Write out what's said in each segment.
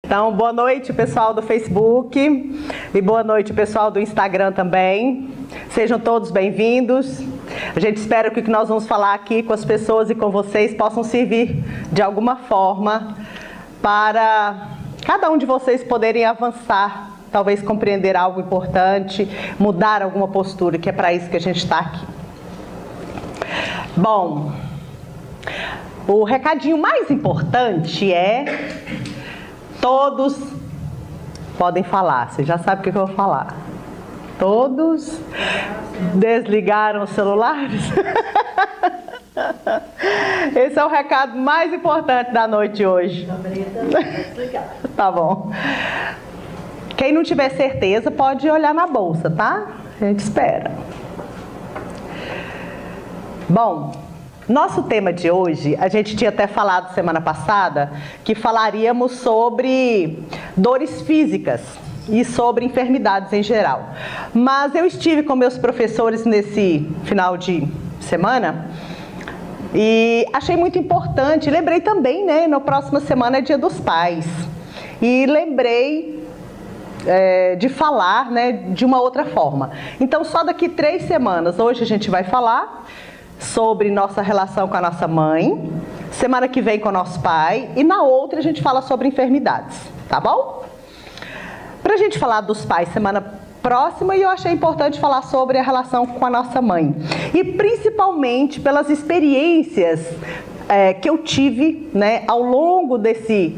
Então, boa noite, pessoal do Facebook e boa noite, pessoal do Instagram também. Sejam todos bem-vindos. A gente espera que o que nós vamos falar aqui com as pessoas e com vocês possam servir de alguma forma para cada um de vocês poderem avançar, talvez compreender algo importante, mudar alguma postura, que é para isso que a gente está aqui. Bom, o recadinho mais importante é: todos podem falar, você já sabe o que eu vou falar. Todos desligaram os celulares? Esse é o recado mais importante da noite hoje. Tá bom. Quem não tiver certeza pode olhar na bolsa, tá? A gente espera. Bom, nosso tema de hoje, a gente tinha até falado semana passada que falaríamos sobre dores físicas e sobre enfermidades em geral. Mas eu estive com meus professores nesse final de semana e achei muito importante. Lembrei também, né, na próxima semana é Dia dos Pais. E lembrei de falar, né, de uma outra forma. Então, só daqui 3 semanas, hoje a gente vai falar sobre nossa relação com a nossa mãe, semana que vem com o nosso pai, e na outra a gente fala sobre enfermidades, tá bom? Pra gente falar dos pais semana próxima, eu achei importante falar sobre a relação com a nossa mãe. E principalmente pelas experiências que eu tive, né, ao longo desse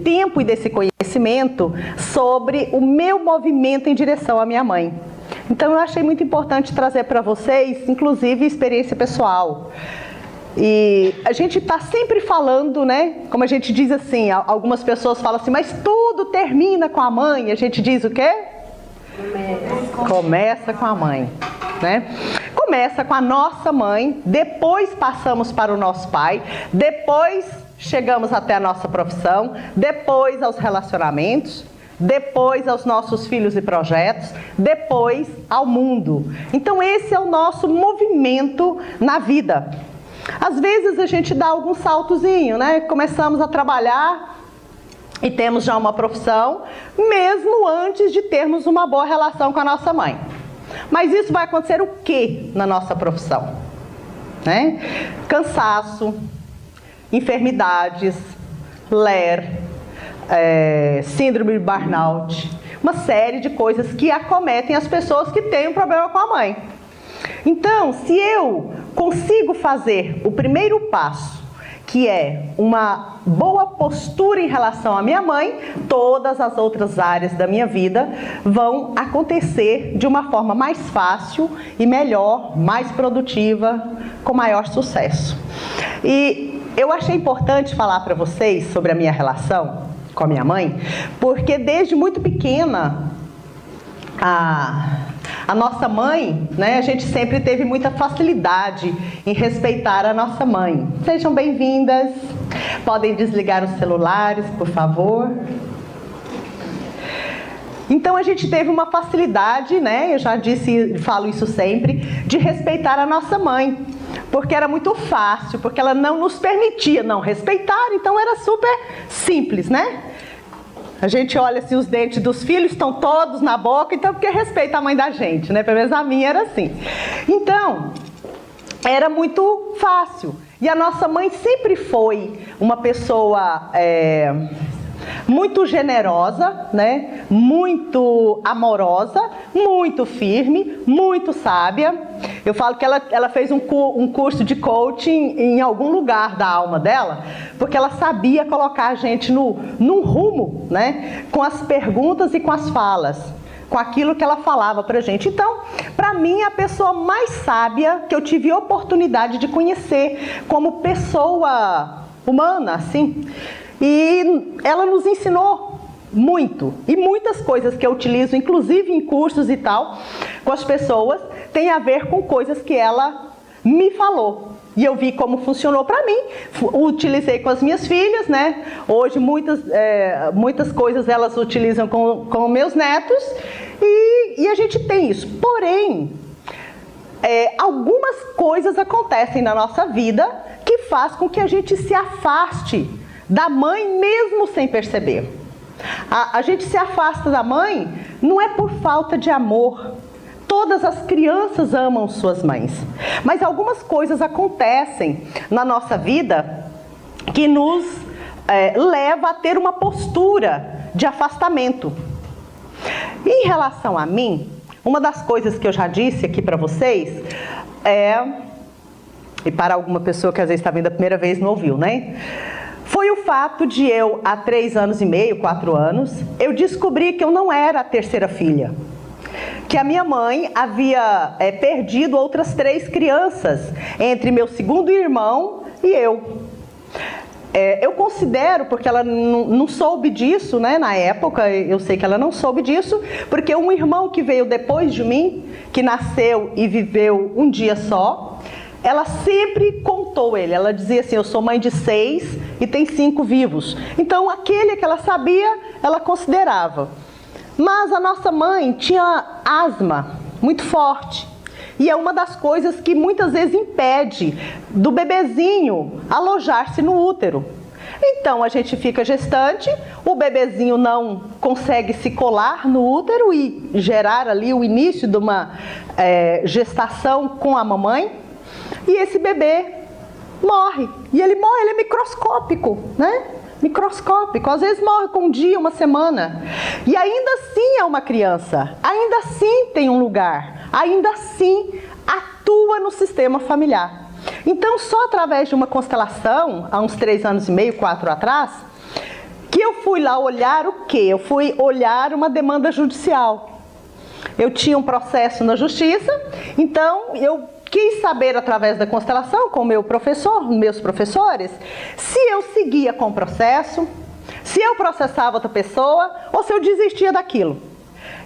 tempo e desse conhecimento sobre o meu movimento em direção à minha mãe. Então eu achei muito importante trazer para vocês, inclusive, experiência pessoal. E a gente está sempre falando, né? Como a gente diz assim, algumas pessoas falam assim, mas tudo termina com a mãe. A gente diz o quê? Começa com a mãe, né? Começa com a nossa mãe, depois passamos para o nosso pai, depois chegamos até a nossa profissão, depois aos relacionamentos, depois aos nossos filhos e projetos, depois ao mundo. Então esse é o nosso movimento na vida. Às vezes a gente dá algum saltozinho, né? Começamos a trabalhar e temos já uma profissão, mesmo antes de termos uma boa relação com a nossa mãe. Mas isso vai acontecer o quê na nossa profissão? Né? Cansaço, enfermidades, síndrome de burnout, uma série de coisas que acometem as pessoas que têm um problema com a mãe. Então, se eu consigo fazer o primeiro passo, que é uma boa postura em relação à minha mãe, todas as outras áreas da minha vida vão acontecer de uma forma mais fácil e melhor, mais produtiva, com maior sucesso. E eu achei importante falar para vocês sobre a minha relação com a minha mãe, porque desde muito pequena, a nossa mãe, né, a gente sempre teve muita facilidade em respeitar a nossa mãe. Sejam bem-vindas. Podem desligar os celulares, por favor. Então a gente teve uma facilidade, né, eu já disse, falo isso sempre, de respeitar a nossa mãe. Porque era muito fácil, porque ela não nos permitia não respeitar, então era super simples, né? A gente olha assim, os dentes dos filhos estão todos na boca, então porque respeita a mãe da gente, né? Pelo menos a minha era assim. Então, era muito fácil. E a nossa mãe sempre foi uma pessoa muito generosa, né? Muito amorosa, muito firme, muito sábia. Eu falo que ela fez um curso de coaching em algum lugar da alma dela, porque ela sabia colocar a gente num rumo, né? Com as perguntas e com as falas, com aquilo que ela falava pra gente. Então, pra mim, a pessoa mais sábia que eu tive oportunidade de conhecer como pessoa humana, assim. E ela nos ensinou muito. E muitas coisas que eu utilizo, inclusive em cursos e tal, com as pessoas, tem a ver com coisas que ela me falou. E eu vi como funcionou para mim. Utilizei com as minhas filhas, né? Hoje muitas coisas elas utilizam com meus netos. E a gente tem isso. Porém, algumas coisas acontecem na nossa vida que faz com que a gente se afaste da mãe mesmo sem perceber. A gente se afasta da mãe não é por falta de amor. Todas as crianças amam suas mães. Mas algumas coisas acontecem na nossa vida que nos leva a ter uma postura de afastamento. Em relação a mim, uma das coisas que eu já disse aqui para vocês e para alguma pessoa que às vezes está vindo a primeira vez não ouviu, né? Foi o fato de eu, há 3 anos e meio, 4 anos, eu descobri que eu não era a terceira filha. Que a minha mãe havia perdido outras 3 crianças, entre meu segundo irmão e eu. Eu considero, porque ela não soube disso, né, na época, eu sei que ela não soube disso, porque um irmão que veio depois de mim, que nasceu e viveu um dia só, ela sempre contou ele, ela dizia assim, eu sou mãe de 6 e tem 5 vivos. Então aquele que ela sabia, ela considerava. Mas a nossa mãe tinha asma muito forte. E é uma das coisas que muitas vezes impede do bebezinho alojar-se no útero. Então a gente fica gestante, o bebezinho não consegue se colar no útero e gerar ali o início de uma gestação com a mamãe. E esse bebê morre. E ele morre, ele é microscópico, né? Microscópico, às vezes morre com um dia, uma semana. E ainda assim é uma criança, ainda assim tem um lugar, ainda assim atua no sistema familiar. Então, só através de uma constelação, há uns 3 anos e meio, 4 atrás, que eu fui lá olhar o quê? Eu fui olhar uma demanda judicial. Eu tinha um processo na justiça, então eu quis saber através da constelação com meus professores, se eu seguia com o processo, se eu processava outra pessoa ou se eu desistia daquilo.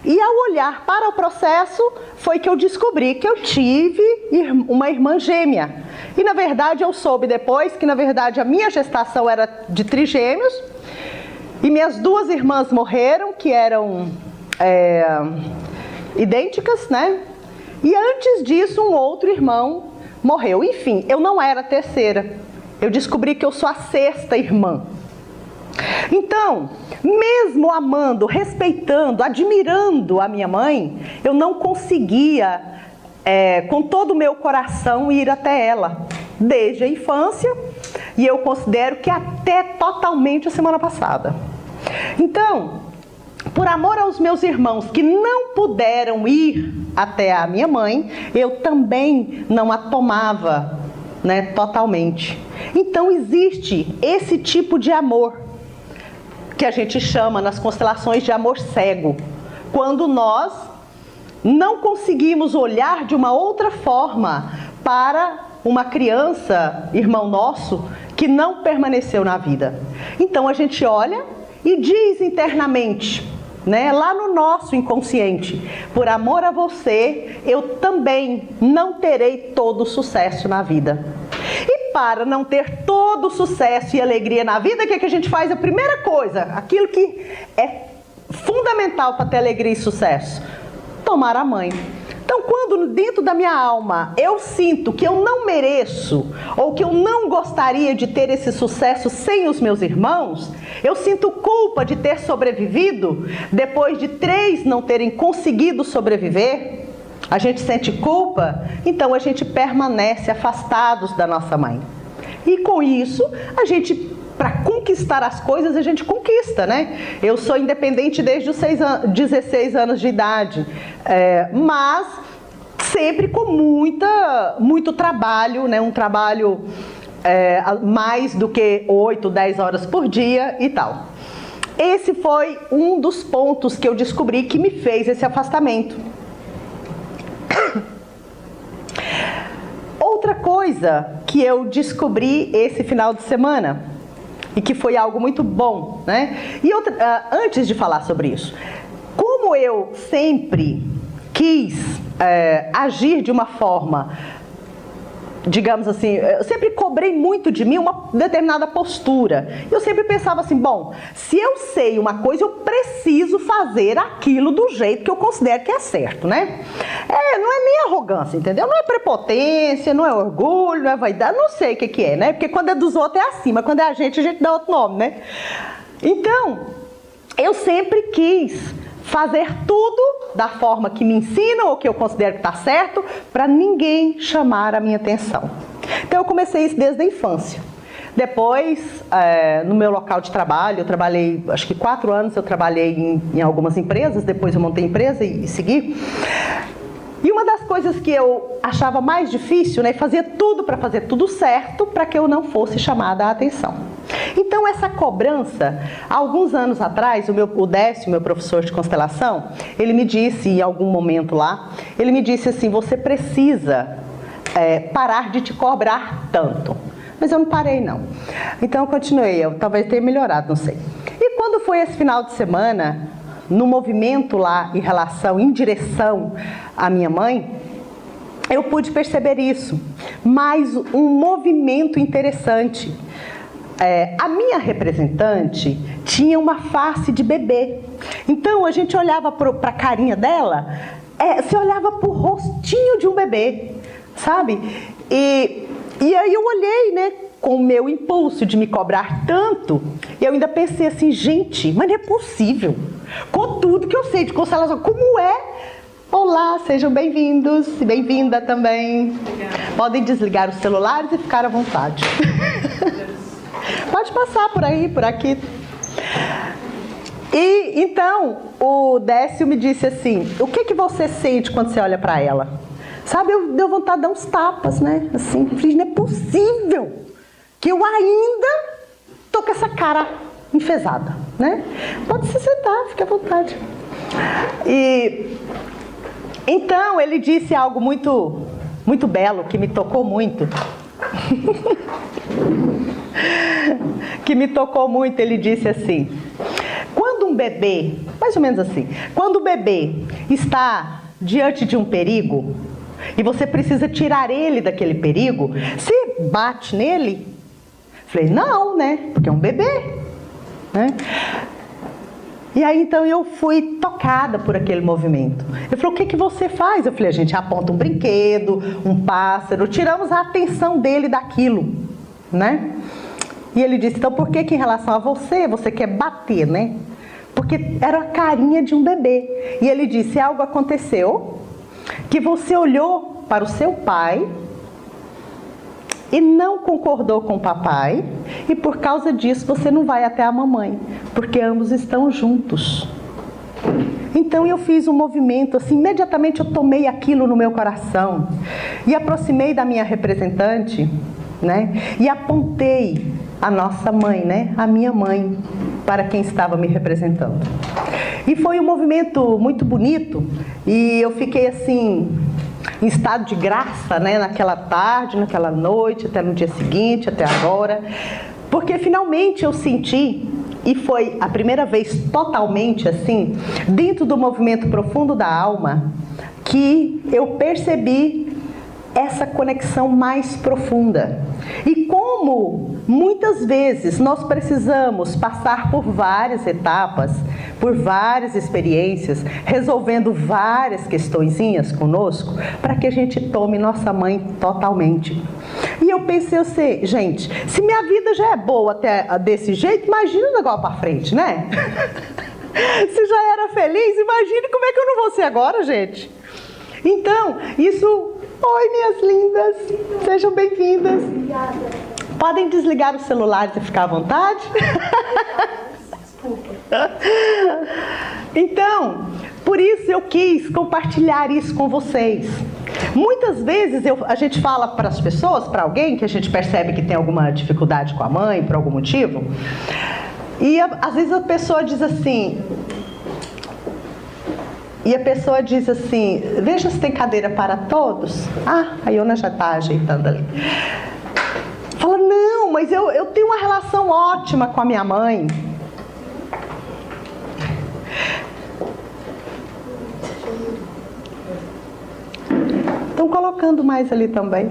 E ao olhar para o processo, foi que eu descobri que eu tive uma irmã gêmea. E na verdade eu soube depois que na verdade a minha gestação era de trigêmeos e minhas 2 irmãs morreram, que eram idênticas, né? E antes disso, um outro irmão morreu. Enfim, eu não era a terceira. Eu descobri que eu sou a 6ª irmã. Então, mesmo amando, respeitando, admirando a minha mãe, eu não conseguia, com todo o meu coração, ir até ela. Desde a infância, e eu considero que até totalmente a semana passada. Então, por amor aos meus irmãos que não puderam ir até a minha mãe, eu também não a tomava, né, totalmente. Então existe esse tipo de amor, que a gente chama nas constelações de amor cego, quando nós não conseguimos olhar de uma outra forma para uma criança, irmão nosso, que não permaneceu na vida. Então a gente olha e diz internamente, né, lá no nosso inconsciente, por amor a você, eu também não terei todo o sucesso na vida. E para não ter todo o sucesso e alegria na vida, o que a gente faz? A primeira coisa, aquilo que é fundamental para ter alegria e sucesso, tomar a mãe. Então, quando dentro da minha alma eu sinto que eu não mereço ou que eu não gostaria de ter esse sucesso sem os meus irmãos, eu sinto culpa de ter sobrevivido depois de 3 não terem conseguido sobreviver, a gente sente culpa, então a gente permanece afastados da nossa mãe. E com isso, a gente, para conquistar as coisas, a gente conquista, né? Eu sou independente desde os 16 anos de idade, mas sempre com muito trabalho, né? Um trabalho mais do que 8, 10 horas por dia e tal. Esse foi um dos pontos que eu descobri que me fez esse afastamento. Outra coisa que eu descobri esse final de semana, e que foi algo muito bom, né? E antes de falar sobre isso, como eu sempre quis agir de uma forma digamos assim, eu sempre cobrei muito de mim uma determinada postura. Eu sempre pensava assim, bom, se eu sei uma coisa, eu preciso fazer aquilo do jeito que eu considero que é certo, né? Não é nem arrogância, entendeu? Não é prepotência, não é orgulho, não é vaidade, não sei o que é, né? Porque quando é dos outros é assim, mas quando é a gente dá outro nome, né? Então, eu sempre quis fazer tudo da forma que me ensinam ou que eu considero que está certo, para ninguém chamar a minha atenção. Então eu comecei isso desde a infância. Depois, no meu local de trabalho, eu trabalhei, acho que 4 anos, eu trabalhei em algumas empresas, depois eu montei empresa e segui. E uma das coisas que eu achava mais difícil, né, fazia tudo para fazer tudo certo, para que eu não fosse chamada a atenção. Então essa cobrança, há alguns anos atrás, o Décio, meu professor de constelação, ele me disse, em algum momento lá, ele me disse assim, você precisa parar de te cobrar tanto. Mas eu não parei não. Então eu continuei, eu talvez tenha melhorado, não sei. E quando foi esse final de semana, no movimento lá em direção à minha mãe, eu pude perceber isso. Mas um movimento interessante. A minha representante tinha uma face de bebê. Então a gente olhava para a carinha dela, você olhava para o rostinho de um bebê, sabe? E aí eu olhei, né, com o meu impulso de me cobrar tanto, e eu ainda pensei assim, gente, mas não é possível. Com tudo que eu sei de constelação, como é? Olá, sejam bem-vindos e bem-vinda também. Obrigada. Podem desligar os celulares e ficar à vontade. Pode passar por aí, por aqui. E então, o Décio me disse assim, o que você sente quando você olha para ela? Sabe, eu deu vontade de dar uns tapas, né? Assim, falei, não é possível que eu ainda tô com essa cara enfesada, né? Pode se sentar, fique à vontade. E então ele disse algo muito, muito belo, que me tocou muito. Que me tocou muito, ele disse assim, quando um bebê, mais ou menos assim, quando o bebê está diante de um perigo, e você precisa tirar ele daquele perigo, você bate nele? Falei, não, né? Porque é um bebê, né? E aí então eu fui tocada por aquele movimento. Ele falou, o que você faz? Eu falei, a gente aponta um brinquedo, um pássaro, tiramos a atenção dele daquilo, né? E ele disse, então por que em relação a você quer bater, né? Porque era a carinha de um bebê. E ele disse, algo aconteceu, que você olhou para o seu pai e não concordou com o papai, e por causa disso você não vai até a mamãe, porque ambos estão juntos. Então eu fiz um movimento, assim, imediatamente eu tomei aquilo no meu coração, e aproximei da minha representante, né, e apontei a nossa mãe, né, a minha mãe, para quem estava me representando. E foi um movimento muito bonito, e eu fiquei assim, em estado de graça, né, naquela tarde, naquela noite, até no dia seguinte, até agora, porque finalmente eu senti, e foi a primeira vez totalmente assim, dentro do movimento profundo da alma, que eu percebi essa conexão mais profunda. E como muitas vezes nós precisamos passar por várias etapas, por várias experiências, resolvendo várias questõezinhas conosco, para que a gente tome nossa mãe totalmente. E eu pensei, gente, se minha vida já é boa até desse jeito, imagina o negócio para frente, né? Se já era feliz, imagine como é que eu não vou ser agora, gente. Então, isso... Oi, minhas lindas, sejam bem-vindas. Obrigada. Podem desligar os celulares e ficar à vontade? Desculpa. Então, por isso eu quis compartilhar isso com vocês. Muitas vezes a gente fala para as pessoas, para alguém que a gente percebe que tem alguma dificuldade com a mãe, por algum motivo, e às vezes a pessoa diz assim... E a pessoa diz assim, veja se tem cadeira para todos. Ah, a Iona já está ajeitando ali. Fala, não, mas eu tenho uma relação ótima com a minha mãe. Estão colocando mais ali também.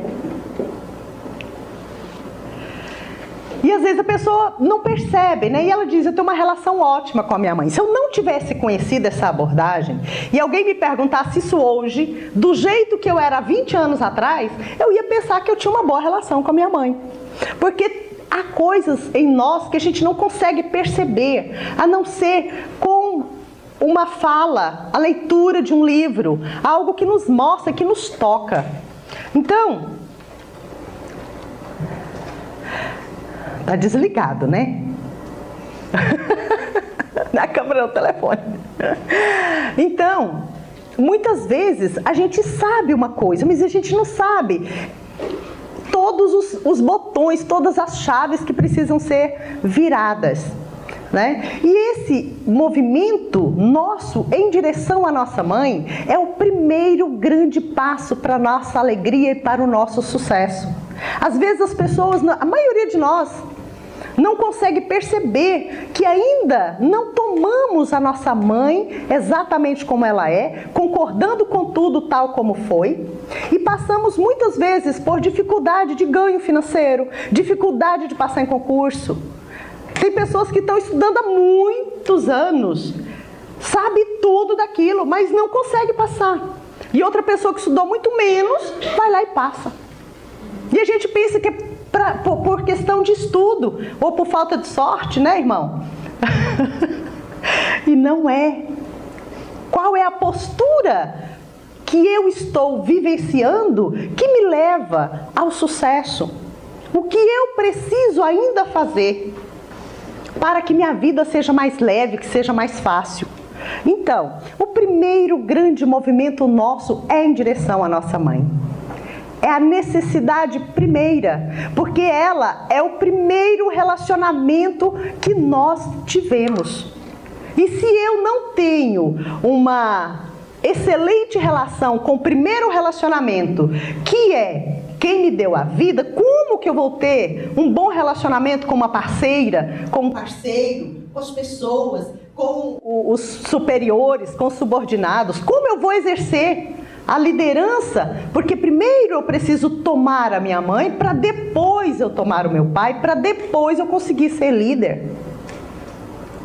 pessoa não percebe, né? E ela diz, eu tenho uma relação ótima com a minha mãe. Se eu não tivesse conhecido essa abordagem, e alguém me perguntasse isso hoje, do jeito que eu era há 20 anos atrás, eu ia pensar que eu tinha uma boa relação com a minha mãe. Porque há coisas em nós que a gente não consegue perceber, a não ser com uma fala, a leitura de um livro, algo que nos mostra, que nos toca. Então, tá desligado, né? Na câmera do telefone. Então, muitas vezes a gente sabe uma coisa, mas a gente não sabe todos os botões, todas as chaves que precisam ser viradas, né? E esse movimento nosso em direção à nossa mãe é o primeiro grande passo para a nossa alegria e para o nosso sucesso. Às vezes as pessoas, a maioria de nós, não consegue perceber que ainda não tomamos a nossa mãe exatamente como ela é, concordando com tudo tal como foi, e passamos muitas vezes por dificuldade de ganho financeiro, dificuldade de passar em concurso. Tem pessoas que estão estudando há muitos anos, sabe tudo daquilo, mas não consegue passar. E outra pessoa que estudou muito menos, vai lá e passa. E a gente pensa que é por questão de estudo, ou por falta de sorte, né, irmão? E não é. Qual é a postura que eu estou vivenciando que me leva ao sucesso? O que eu preciso ainda fazer para que minha vida seja mais leve, que seja mais fácil? Então, o primeiro grande movimento nosso é em direção à nossa mãe. É a necessidade primeira, porque ela é o primeiro relacionamento que nós tivemos. E se eu não tenho uma excelente relação com o primeiro relacionamento, que é quem me deu a vida, como que eu vou ter um bom relacionamento com uma parceira, com um parceiro, com as pessoas, com os superiores, com os subordinados? Como eu vou exercer a liderança? Porque primeiro eu preciso tomar a minha mãe, para depois eu tomar o meu pai, para depois eu conseguir ser líder.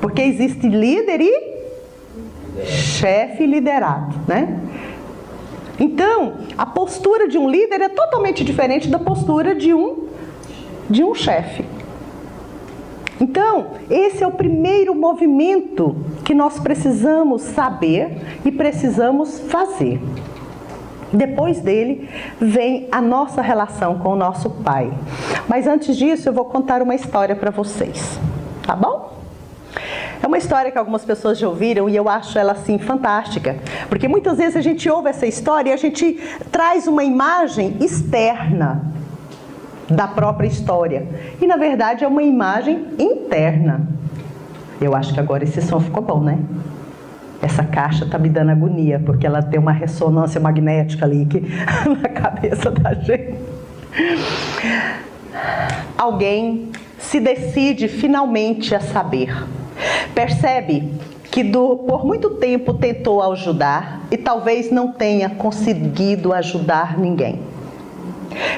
Porque existe líder e chefe e liderado, né? Então, a postura de um líder é totalmente diferente da postura de um chefe. Então, esse é o primeiro movimento que nós precisamos saber e precisamos fazer. Depois dele, vem a nossa relação com o nosso pai. Mas antes disso, eu vou contar uma história para vocês, tá bom? É uma história que algumas pessoas já ouviram e eu acho ela assim fantástica, porque muitas vezes a gente ouve essa história e a gente traz uma imagem externa da própria história, e na verdade é uma imagem interna. Eu acho que agora esse som ficou bom, né? Essa caixa tá me dando agonia, porque ela tem uma ressonância magnética ali na cabeça da gente. Alguém se decide finalmente a saber. Percebe que por muito tempo tentou ajudar e talvez não tenha conseguido ajudar ninguém.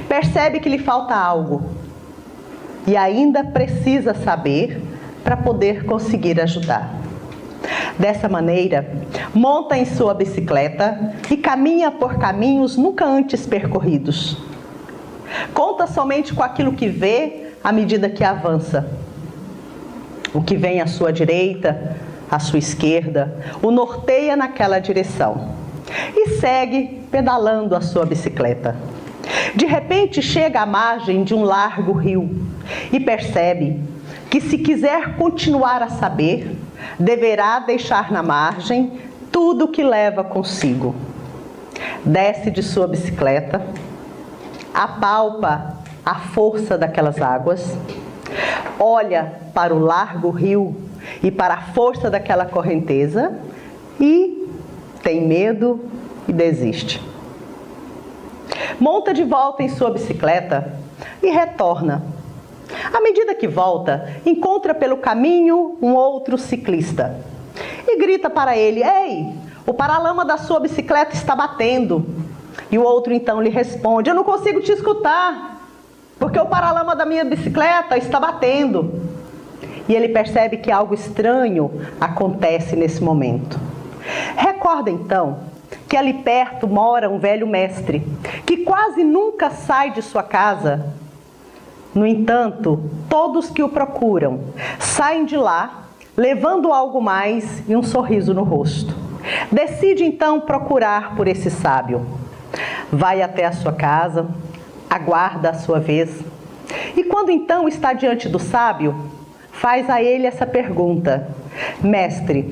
Percebe que lhe falta algo e ainda precisa saber para poder conseguir ajudar. Dessa maneira, monta em sua bicicleta e caminha por caminhos nunca antes percorridos. Conta somente com aquilo que vê à medida que avança. O que vem à sua direita, à sua esquerda, o norteia naquela direção. E segue pedalando a sua bicicleta. De repente chega à margem de um largo rio e percebe que, se quiser continuar a saber, deverá deixar na margem tudo o que leva consigo. Desce de sua bicicleta, apalpa a força daquelas águas, olha para o largo rio e para a força daquela correnteza e tem medo e desiste. Monta de volta em sua bicicleta e retorna. À medida que volta, encontra pelo caminho um outro ciclista e grita para ele: "Ei, o paralama da sua bicicleta está batendo." E o outro então lhe responde: "Eu não consigo te escutar." porque o paralama da minha bicicleta está batendo. E ele percebe que algo estranho acontece nesse momento. Recorda então que ali perto mora um velho mestre, que quase nunca sai de sua casa. No entanto, todos que o procuram saem de lá, levando algo mais e um sorriso no rosto. Decide então procurar por esse sábio. Vai até a sua casa, aguarda a sua vez, e quando então está diante do sábio, faz a ele essa pergunta: mestre,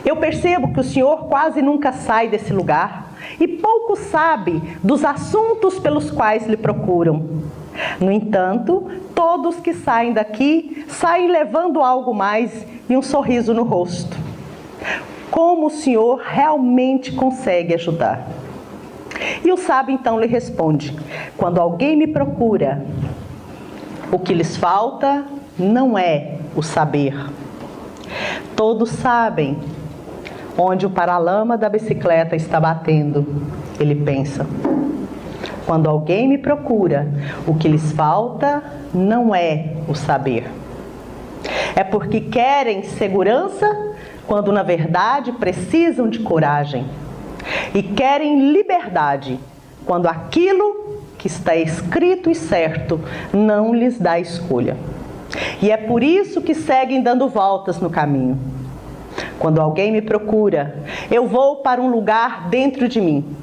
eu percebo que o senhor quase nunca sai desse lugar e pouco sabe dos assuntos pelos quais lhe procuram. No entanto, todos que saem daqui saem levando algo mais e um sorriso no rosto. Como o senhor realmente consegue ajudar? E o sábio então lhe responde: quando alguém me procura, o que lhes falta não é o saber. Todos sabem onde o paralama da bicicleta está batendo, ele pensa. Quando alguém me procura, o que lhes falta não é o saber. É porque querem segurança, quando na verdade precisam de coragem. E querem liberdade, quando aquilo que está escrito e certo não lhes dá escolha. E é por isso que seguem dando voltas no caminho. Quando alguém me procura, eu vou para um lugar dentro de mim.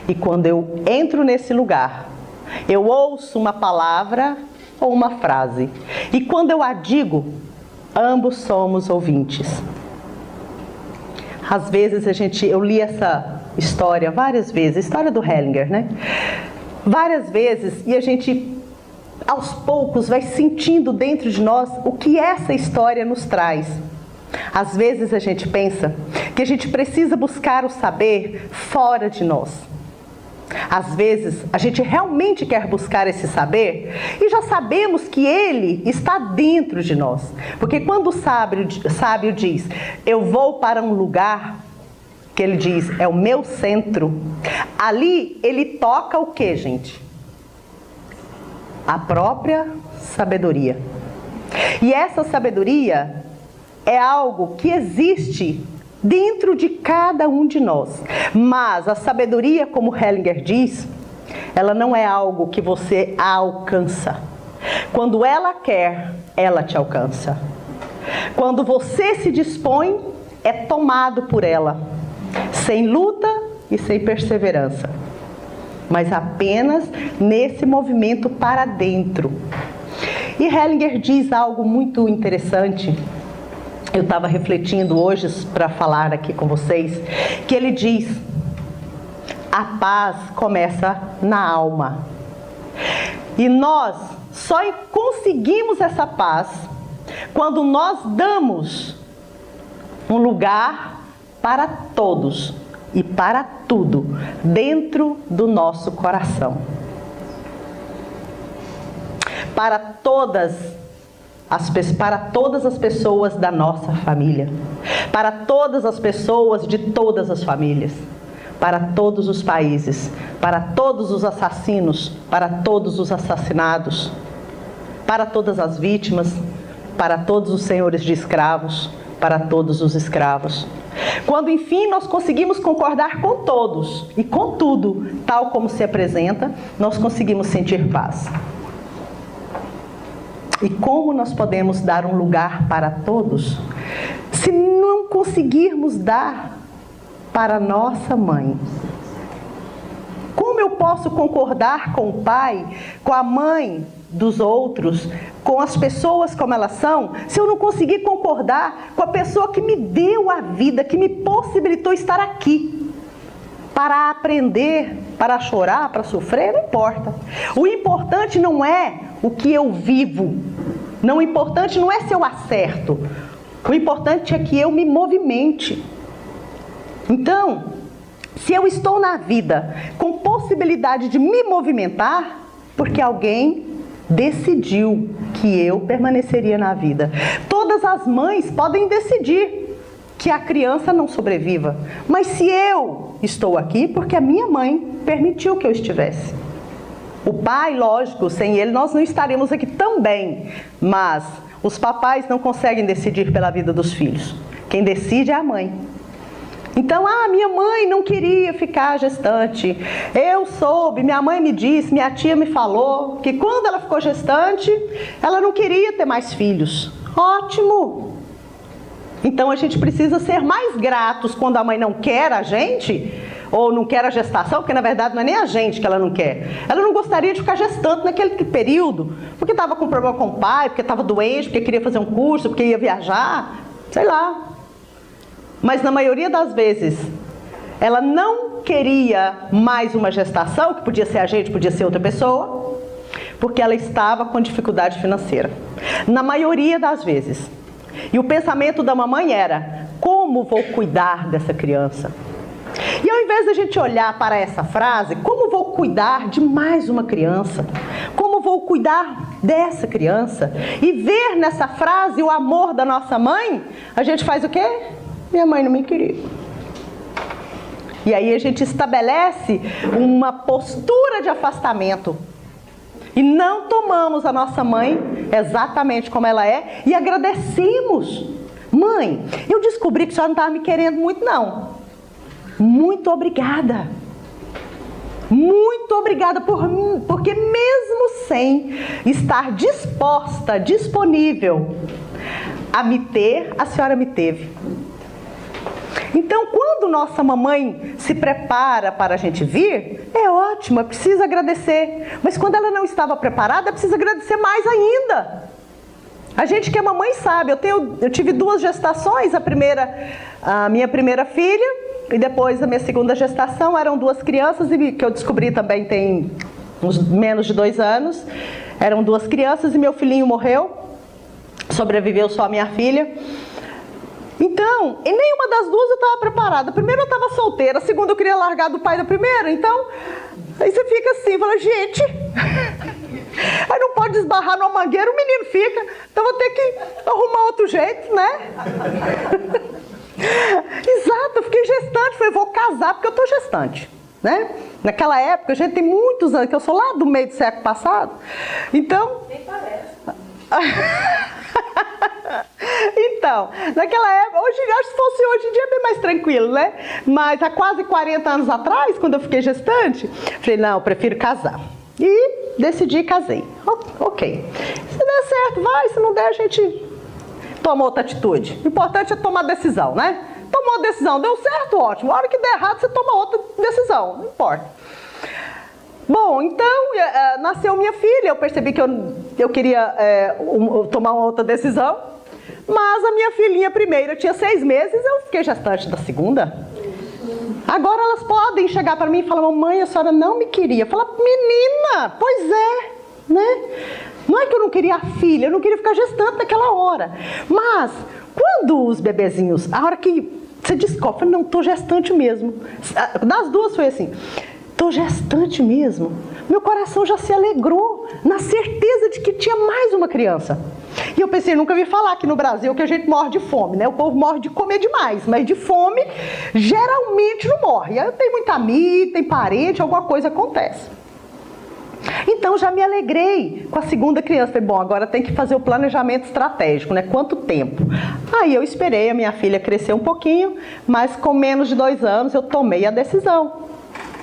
E quando eu entro nesse lugar, eu ouço uma palavra ou uma frase. E quando eu a digo, ambos somos ouvintes. Às vezes eu li essa história várias vezes, a história do Hellinger, né? Várias vezes, e a gente, aos poucos, vai sentindo dentro de nós o que essa história nos traz. Às vezes a gente pensa que a gente precisa buscar o saber fora de nós. Às vezes a gente realmente quer buscar esse saber e já sabemos que ele está dentro de nós. Porque quando o sábio diz, eu vou para um lugar, que ele diz, é o meu centro, ali ele toca o que, gente? A própria sabedoria. E essa sabedoria é algo que existe dentro de cada um de nós. Mas a sabedoria, como Hellinger diz, ela não é algo que você alcança. Quando ela quer, ela te alcança. Quando você se dispõe, é tomado por ela, sem luta e sem perseverança, mas apenas nesse movimento para dentro. E Hellinger diz algo muito interessante. Eu estava refletindo hoje para falar aqui com vocês, que ele diz: a paz começa na alma. E nós só conseguimos essa paz quando nós damos um lugar para todos e para tudo dentro do nosso coração. Para todas as pessoas da nossa família, para todas as pessoas de todas as famílias, para todos os países, para todos os assassinos, para todos os assassinados, para todas as vítimas, para todos os senhores de escravos, para todos os escravos. Quando enfim nós conseguimos concordar com todos e com tudo, tal como se apresenta, nós conseguimos sentir paz. E como nós podemos dar um lugar para todos, se não conseguirmos dar para nossa mãe? Como eu posso concordar com o pai, com a mãe dos outros, com as pessoas como elas são, se eu não conseguir concordar com a pessoa que me deu a vida, que me possibilitou estar aqui? Para aprender, para chorar, para sofrer, não importa. O importante não é o que eu vivo. O importante não é se eu acerto. O importante é que eu me movimente. Então, se eu estou na vida com possibilidade de me movimentar, porque alguém decidiu que eu permaneceria na vida. Todas as mães podem decidir que a criança não sobreviva. Mas se eu estou aqui, porque a minha mãe permitiu que eu estivesse. O pai, lógico, sem ele nós não estaremos aqui também, mas os papais não conseguem decidir pela vida dos filhos. Quem decide é a mãe. Então, minha mãe não queria ficar gestante. Eu soube, minha mãe me disse, minha tia me falou que quando ela ficou gestante, ela não queria ter mais filhos. Ótimo! Então a gente precisa ser mais gratos quando a mãe não quer a gente, ou não quer a gestação, porque na verdade não é nem a gente que ela não quer. Ela não gostaria de ficar gestante naquele período, porque estava com problema com o pai, porque estava doente, porque queria fazer um curso, porque ia viajar, sei lá. Mas na maioria das vezes, ela não queria mais uma gestação, que podia ser a gente, podia ser outra pessoa, porque ela estava com dificuldade financeira. Na maioria das vezes. E o pensamento da mamãe era: como vou cuidar dessa criança? E ao invés da gente olhar para essa frase, como vou cuidar de mais uma criança? Como vou cuidar dessa criança? E ver nessa frase o amor da nossa mãe, a gente faz o quê? Minha mãe não me queria. E aí a gente estabelece uma postura de afastamento. E não tomamos a nossa mãe exatamente como ela é e agradecemos. Mãe, eu descobri que a senhora não estava me querendo muito, não. Muito obrigada. Muito obrigada por mim, porque mesmo sem estar disposta, disponível a me ter, a senhora me teve. Então, quando nossa mamãe se prepara para a gente vir, é ótimo, é preciso agradecer. Mas quando ela não estava preparada, é preciso agradecer mais ainda. A gente que é mamãe sabe, eu tive 2 gestações, a minha primeira filha, e depois a minha segunda gestação, eram 2 crianças, e que eu descobri também tem uns menos de 2 anos, eram 2 crianças e meu filhinho morreu, sobreviveu só a minha filha. Então, e nenhuma das 2 eu estava preparada. A primeira eu estava solteira, a segunda eu queria largar do pai da primeira, então, aí você fica assim, fala, gente, aí não pode esbarrar numa mangueira, o menino fica, então vou ter que arrumar outro jeito, né? Exato, eu fiquei gestante, falei, vou casar porque eu estou gestante, né? Naquela época, a gente tem muitos anos, que eu sou lá do meio do século passado, então... Nem parece. Então, naquela época, hoje, acho que se fosse hoje em dia é bem mais tranquilo, né? Mas há quase 40 anos atrás, quando eu fiquei gestante, falei, não, eu prefiro casar. E decidi e casei. Ok. Se der certo, vai, se não der, a gente toma outra atitude. O importante é tomar decisão, né? Tomou a decisão, deu certo, ótimo. A hora que der errado, você toma outra decisão, não importa. Bom, então, nasceu minha filha, eu percebi que eu queria tomar uma outra decisão, mas a minha filhinha primeira tinha 6 meses, eu fiquei gestante da segunda. Agora elas podem chegar para mim e falar, mamãe, a senhora não me queria. Fala, menina, pois é, né? Não é que eu não queria a filha, eu não queria ficar gestante naquela hora. Mas, quando os bebezinhos, a hora que você descobre, não, estou gestante mesmo. Das 2 foi assim, estou gestante mesmo. Meu coração já se alegrou na certeza de que tinha mais uma criança. E eu pensei, nunca vi falar aqui no Brasil que a gente morre de fome, né? O povo morre de comer demais, mas de fome geralmente não morre. Tem muita amiga, tem parente, alguma coisa acontece. Então já me alegrei com a segunda criança. Falei, bom, agora tem que fazer o planejamento estratégico, né? Quanto tempo? Aí eu esperei a minha filha crescer um pouquinho, mas com menos de 2 anos eu tomei a decisão,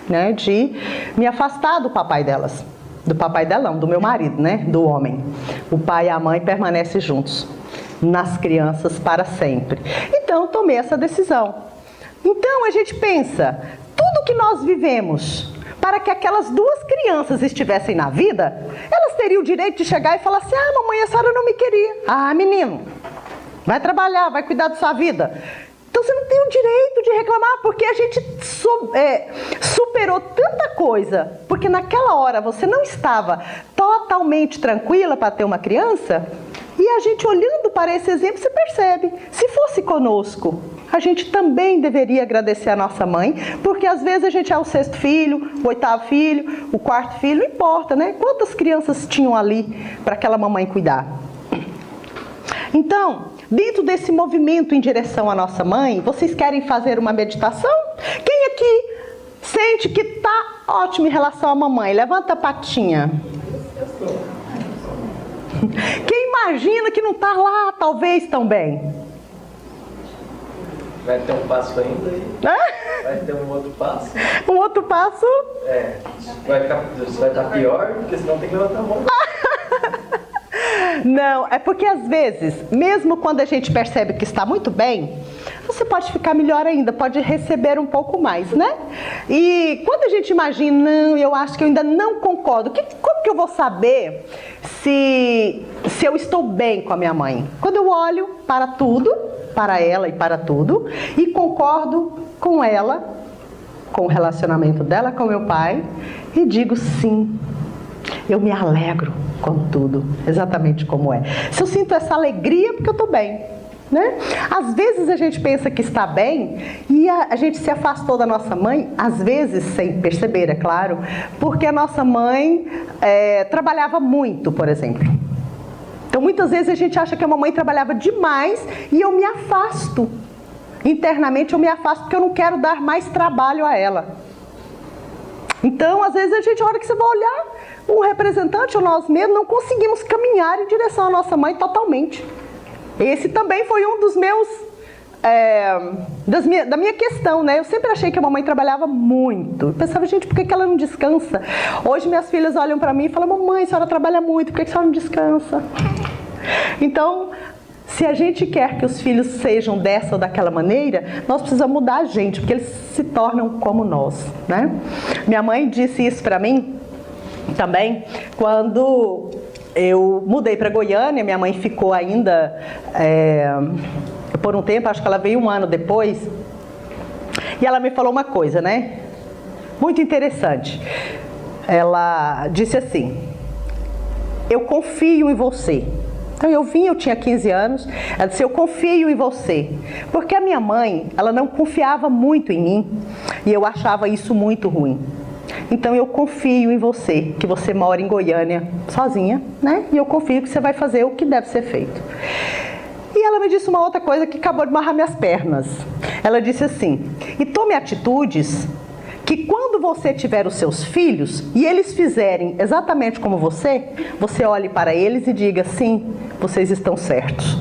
né, de me afastar do papai delas. Do papai dela não, do meu marido, né, do homem. O pai e a mãe permanecem juntos nas crianças para sempre. Então eu tomei essa decisão. Então a gente pensa, tudo que nós vivemos para que aquelas 2 crianças estivessem na vida, elas teriam o direito de chegar e falar assim, mamãe, a senhora não me queria. Menino, vai trabalhar, vai cuidar da sua vida. Então você não tem o direito de reclamar, porque a gente superou tanta coisa, porque naquela hora você não estava totalmente tranquila para ter uma criança, e a gente olhando para esse exemplo, você percebe, se fosse conosco, a gente também deveria agradecer a nossa mãe, porque às vezes a gente é o 6º filho, o 8º filho, o 4º filho, não importa, né? Quantas crianças tinham ali para aquela mamãe cuidar? Então, dentro desse movimento em direção à nossa mãe, vocês querem fazer uma meditação? Quem aqui sente que tá ótimo em relação à mamãe? Levanta a patinha. Quem imagina que não tá lá, talvez, tão bem? Vai ter um passo ainda aí. Vai ter um outro passo. Um outro passo? Vai estar pior, porque senão tem que levantar a mão. Não, é porque às vezes, mesmo quando a gente percebe que está muito bem, você pode ficar melhor ainda, pode receber um pouco mais, né? E quando a gente imagina, não, eu acho que eu ainda não concordo, como que eu vou saber se eu estou bem com a minha mãe? Quando eu olho para tudo, para ela e para tudo, e concordo com ela, com o relacionamento dela com meu pai, e digo sim, eu me alegro com tudo, exatamente como é. Se eu sinto essa alegria, é porque eu estou bem, né? Às vezes a gente pensa que está bem e a gente se afastou da nossa mãe, às vezes sem perceber, é claro, porque a nossa mãe trabalhava muito, por exemplo. Então muitas vezes a gente acha que a mamãe trabalhava demais e eu me afasto. Internamente eu me afasto porque eu não quero dar mais trabalho a ela. Então, às vezes a gente, a hora que você vai olhar, um representante ou nós mesmos não conseguimos caminhar em direção à nossa mãe totalmente. Esse também foi um dos meus, da minha questão, né? Eu sempre achei que a mamãe trabalhava muito. Eu pensava, gente, por que ela não descansa? Hoje minhas filhas olham para mim e falam, mamãe, a senhora trabalha muito, por que a senhora não descansa? Então, se a gente quer que os filhos sejam dessa ou daquela maneira, nós precisamos mudar a gente, porque eles se tornam como nós, né? Minha mãe disse isso para mim também, quando eu mudei para Goiânia. Minha mãe ficou ainda por um tempo, acho que ela veio um ano depois, e ela me falou uma coisa, né? Muito interessante. Ela disse assim, eu confio em você. Então eu tinha 15 anos, ela disse, eu confio em você. Porque a minha mãe, ela não confiava muito em mim, e eu achava isso muito ruim. Então eu confio em você, que você mora em Goiânia sozinha, né? E eu confio que você vai fazer o que deve ser feito. E ela me disse uma outra coisa que acabou de amarrar minhas pernas. Ela disse assim, e tome atitudes que quando você tiver os seus filhos e eles fizerem exatamente como você olhe para eles e diga, sim, vocês estão certos.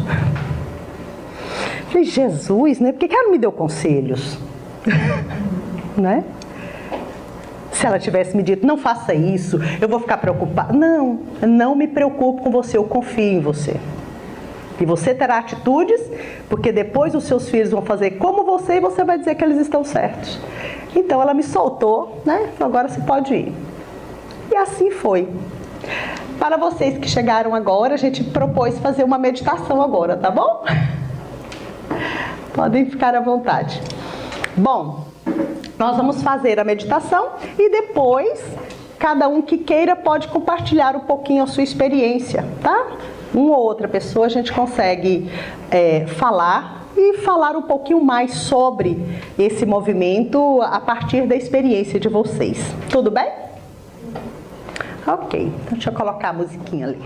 Falei, Jesus, né? Por que ela não me deu conselhos? Né? Se ela tivesse me dito, não faça isso, eu vou ficar preocupada. Não me preocupo com você, eu confio em você. E você terá atitudes, porque depois os seus filhos vão fazer como você e você vai dizer que eles estão certos. Então ela me soltou, né? Agora você pode ir. E assim foi. Para vocês que chegaram agora, a gente propôs fazer uma meditação agora, tá bom? Podem ficar à vontade. Bom, nós vamos fazer a meditação e depois, cada um que queira pode compartilhar um pouquinho a sua experiência, tá? Uma ou outra pessoa a gente consegue falar e falar um pouquinho mais sobre esse movimento a partir da experiência de vocês. Tudo bem? Ok, então deixa eu colocar a musiquinha ali.